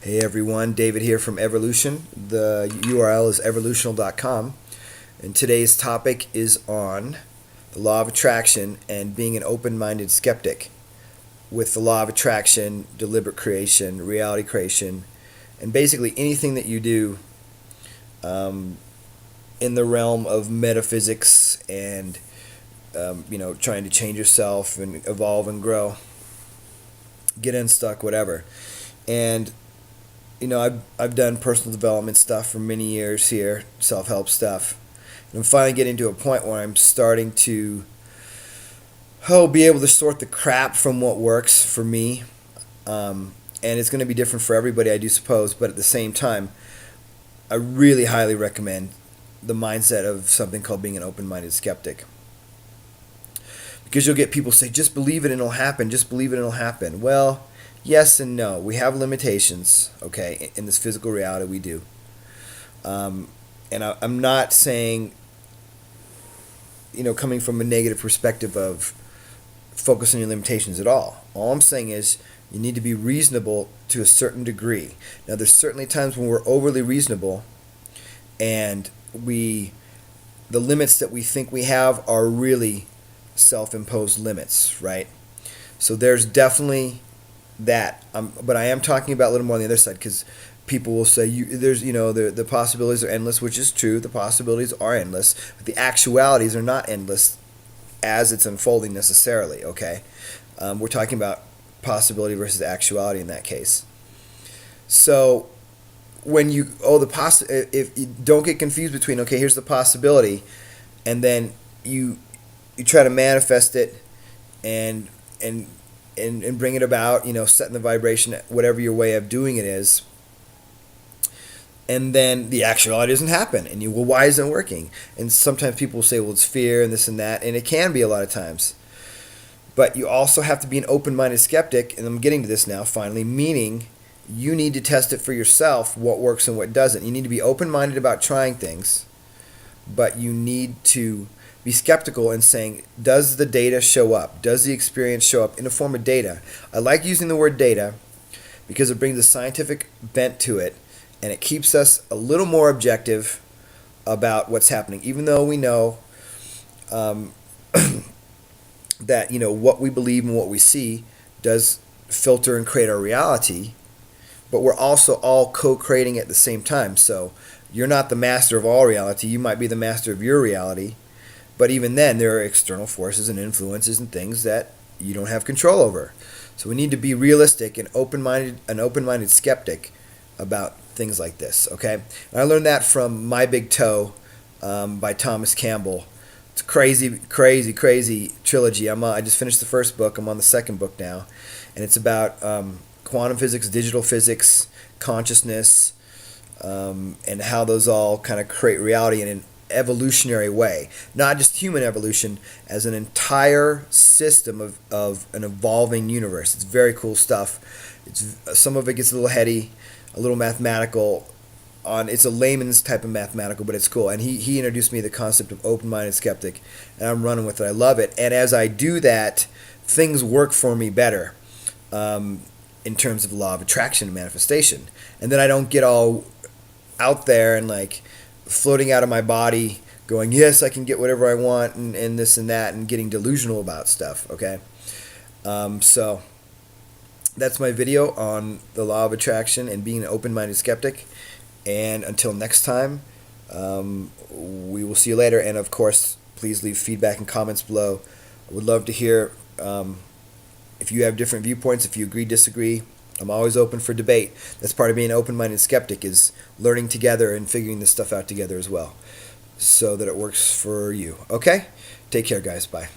Hey everyone, David here from Evolution. The URL is evolutional.com, and today's topic is on the law of attraction and being an open-minded skeptic with the law of attraction, deliberate creation, reality creation, and basically anything that you do in the realm of metaphysics and trying to change yourself and evolve and grow, get unstuck, whatever. And I've done personal development stuff for many years here, self-help stuff. And I'm finally getting to a point where I'm starting to be able to sort the crap from what works for me. And it's going to be different for everybody, I do suppose. But at the same time, I really highly recommend the mindset of something called being an open-minded skeptic. Because you'll get people say, just believe it and it'll happen, just believe it and it'll happen. Well, yes and no. We have limitations, okay, in this physical reality we do. I'm not saying, coming from a negative perspective of focusing on your limitations at all. All I'm saying is you need to be reasonable to a certain degree. Now, there's certainly times when we're overly reasonable and the limits that we think we have are really self-imposed limits, right? So there's definitely that, but I am talking about a little more on the other side, because people will say the possibilities are endless, which is true. The possibilities are endless, but the actualities are not endless as it's unfolding necessarily. Okay, we're talking about possibility versus actuality in that case. So when if you don't get confused between, okay, here's the possibility, and then you try to manifest it and bring it about, setting the vibration, whatever your way of doing it is, and then the actuality doesn't happen, and well, why isn't it working? And sometimes people will say, well, it's fear and this and that, and it can be a lot of times. But you also have to be an open-minded skeptic, and I'm getting to this now, finally, meaning you need to test it for yourself, what works and what doesn't. You need to be open-minded about trying things, but you need to be skeptical and saying, does the data show up? Does the experience show up in the form of data? I like using the word data because it brings a scientific bent to it, and it keeps us a little more objective about what's happening, even though we know that what we believe and what we see does filter and create our reality, but we're also all co-creating at the same time. So you're not the master of all reality. You might be the master of your reality. But even then, there are external forces and influences and things that you don't have control over. So we need to be realistic and an open-minded skeptic about things like this. Okay, and I learned that from My Big Toe by Thomas Campbell. It's a crazy, crazy, crazy trilogy. I just finished the first book. I'm on the second book now, and it's about quantum physics, digital physics, consciousness, and how those all kind of create reality in an evolutionary way, not just human evolution, as an entire system of an evolving universe. It's very cool stuff. Some of it gets a little heady, a little mathematical. It's a layman's type of mathematical, but it's cool. And he introduced me to the concept of open-minded skeptic, and I'm running with it. I love it. And as I do that, things work for me better in terms of law of attraction and manifestation. And then I don't get all out there and like floating out of my body going, yes, I can get whatever I want and this and that, and getting delusional about stuff. Okay, so that's my video on the law of attraction and being an open-minded skeptic. And until next time, we will see you later. And of course, please leave feedback and comments below. I would love to hear if you have different viewpoints, if you agree, disagree. I'm always open for debate. That's part of being an open-minded skeptic, is learning together and figuring this stuff out together as well, so that it works for you. Okay? Take care, guys. Bye.